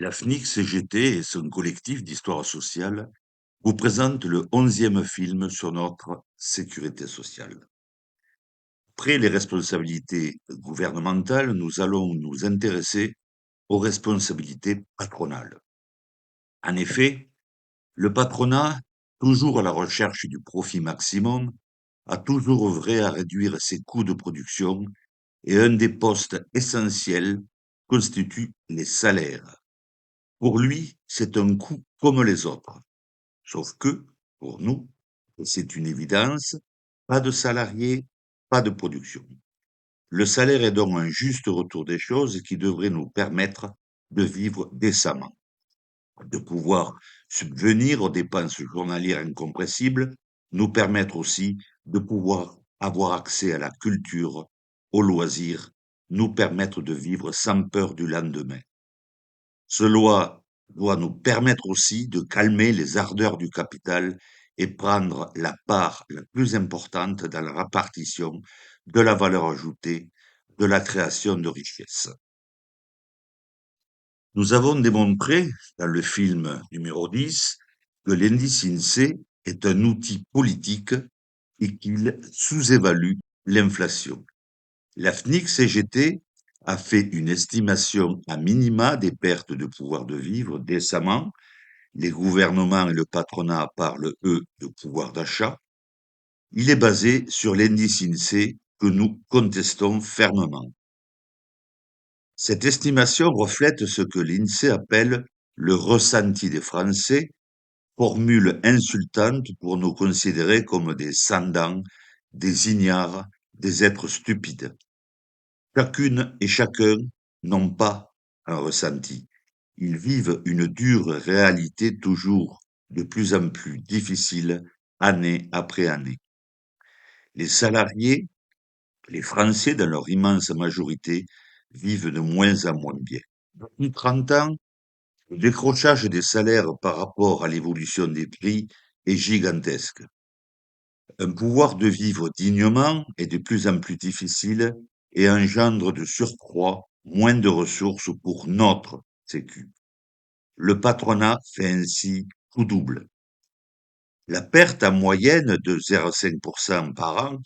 La FNIC-CGT et son collectif d'histoire sociale vous présentent le 11e film sur notre sécurité sociale. Après les responsabilités gouvernementales, nous allons nous intéresser aux responsabilités patronales. En effet, le patronat, toujours à la recherche du profit maximum, a toujours œuvré à réduire ses coûts de production et un des postes essentiels constitue les salaires. Pour lui, c'est un coût comme les autres. Sauf que, pour nous, et c'est une évidence, pas de salariés, pas de production. Le salaire est donc un juste retour des choses qui devrait nous permettre de vivre décemment, de pouvoir subvenir aux dépenses journalières incompressibles, nous permettre aussi de pouvoir avoir accès à la culture, aux loisirs, nous permettre de vivre sans peur du lendemain. Cela doit nous permettre aussi de calmer les ardeurs du capital et prendre la part la plus importante dans la répartition de la valeur ajoutée, de la création de richesses. Nous avons démontré, dans le film numéro 10, que l'indice INSEE est un outil politique et qu'il sous-évalue l'inflation. La FNIC-CGT a fait une estimation à minima des pertes de pouvoir de vivre décemment. Les gouvernements et le patronat parlent, eux, de pouvoir d'achat. Il est basé sur l'indice INSEE que nous contestons fermement. Cette estimation reflète ce que l'INSEE appelle le ressenti des Français, formule insultante pour nous considérer comme des sans-dents, des ignares, des êtres stupides. Chacune et chacun n'ont pas un ressenti. Ils vivent une dure réalité toujours de plus en plus difficile, année après année. Les salariés, les Français dans leur immense majorité, vivent de moins en moins bien. Depuis 30 ans, le décrochage des salaires par rapport à l'évolution des prix est gigantesque. Un pouvoir de vivre dignement est de plus en plus difficile et engendre de surcroît moins de ressources pour notre sécu. Le patronat fait ainsi coup double. La perte en moyenne de 0,5% par an,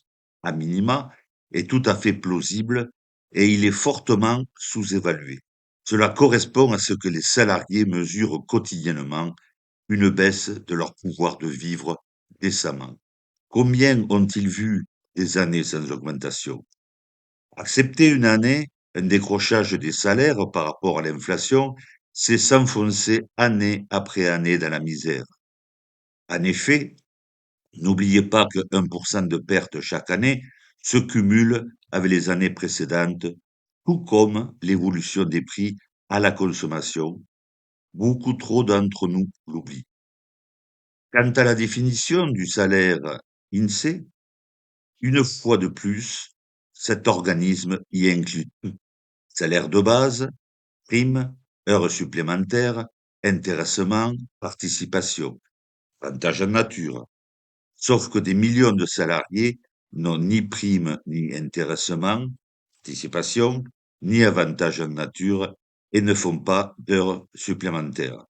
à minima, est tout à fait plausible et il est fortement sous-évalué. Cela correspond à ce que les salariés mesurent quotidiennement, une baisse de leur pouvoir de vivre décemment. Combien ont-ils vu des années sans augmentation? Accepter une année, un décrochage des salaires par rapport à l'inflation, c'est s'enfoncer année après année dans la misère. En effet, n'oubliez pas que 1% de perte chaque année se cumule avec les années précédentes, tout comme l'évolution des prix à la consommation. Beaucoup trop d'entre nous l'oublient. Quant à la définition du salaire INSEE, une fois de plus, cet organisme y inclut tout. Salaire de base, primes, heures supplémentaires, intéressement, participation, avantages en nature. Sauf que des millions de salariés n'ont ni primes ni intéressement, participation, ni avantages en nature et ne font pas d'heures supplémentaires.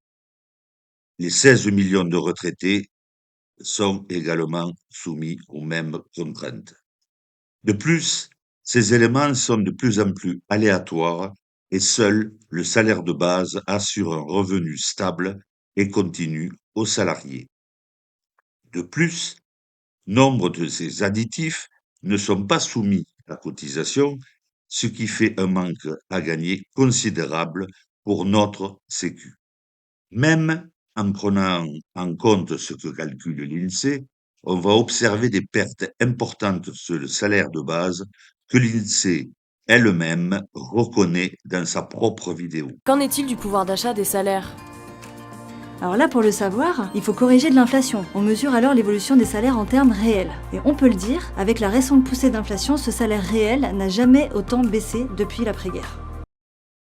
Les 16 millions de retraités sont également soumis aux mêmes contraintes. De plus, ces éléments sont de plus en plus aléatoires et seul le salaire de base assure un revenu stable et continu aux salariés. De plus, nombre de ces additifs ne sont pas soumis à cotisation, ce qui fait un manque à gagner considérable pour notre Sécu. Même en prenant en compte ce que calcule l'INSEE, on va observer des pertes importantes sur le salaire de base que l'INSEE elle-même reconnaît dans sa propre vidéo. Qu'en est-il du pouvoir d'achat des salaires? Alors là, pour le savoir, il faut corriger de l'inflation. On mesure alors l'évolution des salaires en termes réels. Et on peut le dire, avec la récente poussée d'inflation, ce salaire réel n'a jamais autant baissé depuis l'après-guerre.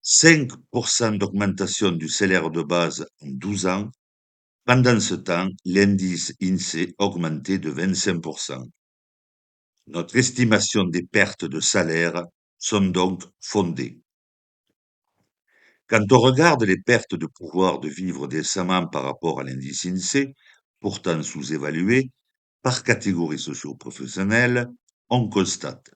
5% d'augmentation du salaire de base en 12 ans. Pendant ce temps, l'indice INSEE augmentait de 25%. Notre estimation des pertes de salaire sont donc fondées. Quand on regarde les pertes de pouvoir de vivre décemment par rapport à l'indice INSEE, pourtant sous-évalué, par catégorie socio-professionnelle, on constate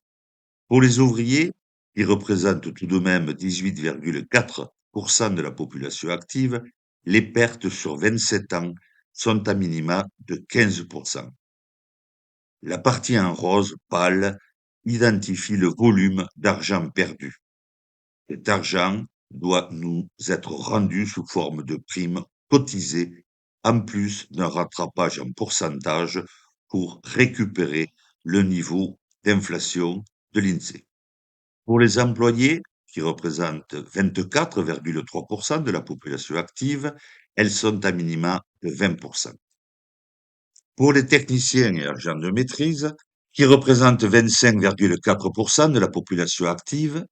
pour les ouvriers, qui représentent tout de même 18,4% de la population active, les pertes sur 27 ans sont à minima de 15%. La partie en rose pâle identifie le volume d'argent perdu. Cet argent doit nous être rendu sous forme de primes cotisées, en plus d'un rattrapage en pourcentage pour récupérer le niveau d'inflation de l'INSEE. Pour les employés, qui représentent 24,3% de la population active, elles sont à minima de 20%. Pour les techniciens et agents de maîtrise, qui représentent 25,4% de la population active,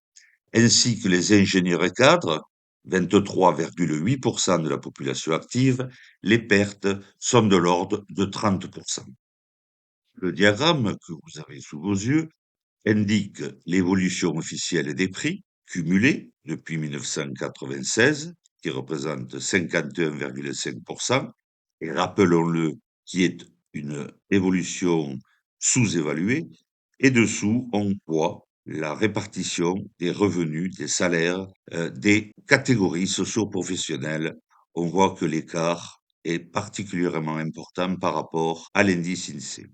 ainsi que les ingénieurs et cadres, 23,8% de la population active, les pertes sont de l'ordre de 30%. Le diagramme que vous avez sous vos yeux indique l'évolution officielle des prix cumulés depuis 1996, qui représente 51,5%, et rappelons-le, qui est une évolution sous-évaluée, et dessous, on voit la répartition des revenus, des salaires, des catégories socio-professionnelles. On voit que l'écart est particulièrement important par rapport à l'indice INSEE.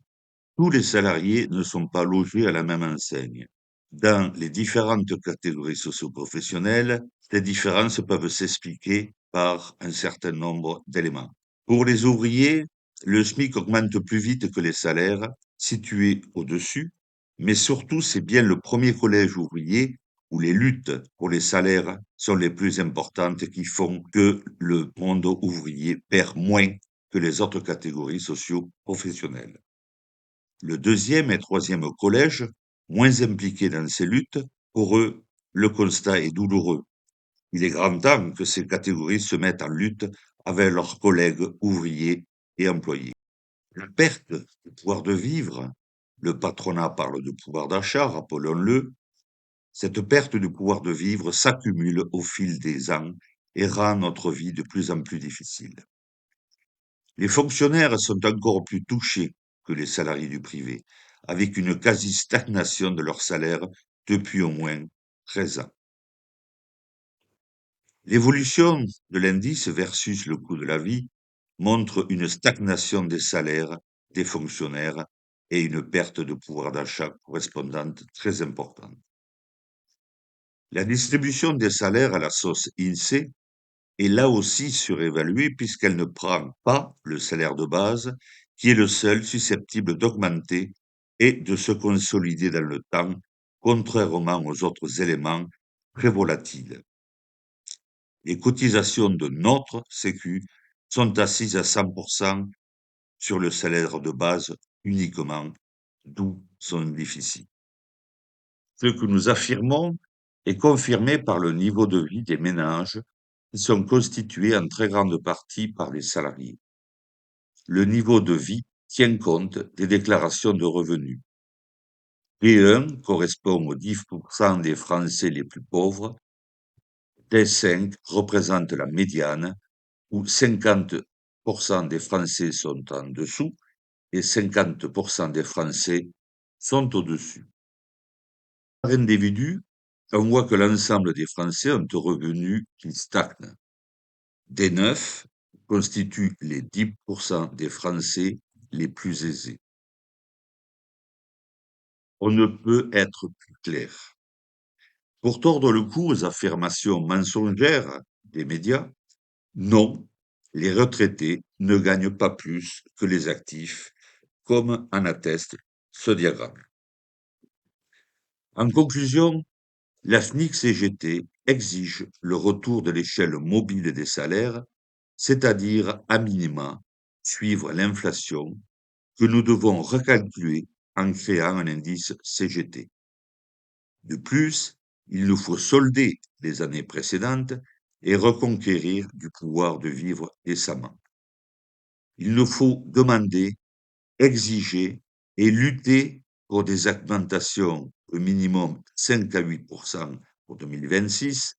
Tous les salariés ne sont pas logés à la même enseigne. Dans les différentes catégories socio-professionnelles, ces différences peuvent s'expliquer par un certain nombre d'éléments. Pour les ouvriers, le SMIC augmente plus vite que les salaires situés au-dessus, mais surtout c'est bien le premier collège ouvrier où les luttes pour les salaires sont les plus importantes qui font que le monde ouvrier perd moins que les autres catégories socio-professionnelles. Le deuxième et troisième collège, moins impliqués dans ces luttes, pour eux, le constat est douloureux. Il est grand temps que ces catégories se mettent en lutte avec leurs collègues ouvriers et employés. La perte du pouvoir de vivre, le patronat parle de pouvoir d'achat, rappelons-le, cette perte du pouvoir de vivre s'accumule au fil des ans et rend notre vie de plus en plus difficile. Les fonctionnaires sont encore plus touchés que les salariés du privé, avec une quasi-stagnation de leur salaire depuis au moins 13 ans. L'évolution de l'indice versus le coût de la vie montre une stagnation des salaires des fonctionnaires et une perte de pouvoir d'achat correspondante très importante. La distribution des salaires à la sauce INSEE est là aussi surévaluée puisqu'elle ne prend pas le salaire de base, qui est le seul susceptible d'augmenter et de se consolider dans le temps, contrairement aux autres éléments très volatiles. Les cotisations de notre Sécu sont assises à 100% sur le salaire de base uniquement, d'où son déficit. Ce que nous affirmons est confirmé par le niveau de vie des ménages qui sont constitués en très grande partie par les salariés. Le niveau de vie tient compte des déclarations de revenus. P1 correspond aux 10% des Français les plus pauvres, D5 représente la médiane, où 50% des Français sont en dessous et 50% des Français sont au-dessus. Par individu, on voit que l'ensemble des Français ont un revenu qui stagne. D9 constitue les 10% des Français les plus aisés. On ne peut être plus clair. Pour tordre le cou aux affirmations mensongères des médias, non, les retraités ne gagnent pas plus que les actifs, comme en atteste ce diagramme. En conclusion, la FNIC-CGT exige le retour de l'échelle mobile des salaires, c'est-à-dire à minima suivre l'inflation que nous devons recalculer en créant un indice CGT. De plus, il nous faut solder les années précédentes et reconquérir du pouvoir de vivre décemment. Il nous faut demander, exiger et lutter pour des augmentations au minimum 5 à 8% pour 2026,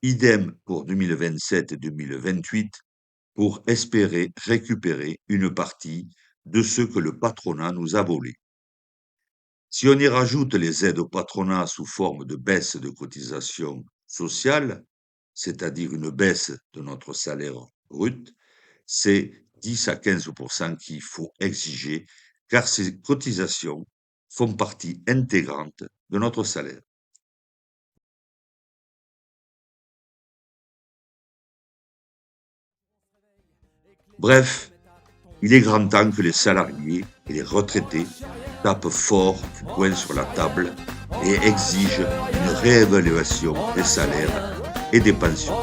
Idem pour 2027 et 2028 pour espérer récupérer une partie de ce que le patronat nous a volé. Si on y rajoute les aides au patronat sous forme de baisse de cotisations sociales, c'est-à-dire une baisse de notre salaire brut, c'est 10 à 15% qu'il faut exiger, car ces cotisations font partie intégrante de notre salaire. Bref, il est grand temps que les salariés et les retraités tapent fort du poing sur la table et exigent une réévaluation des salaires et des pensions.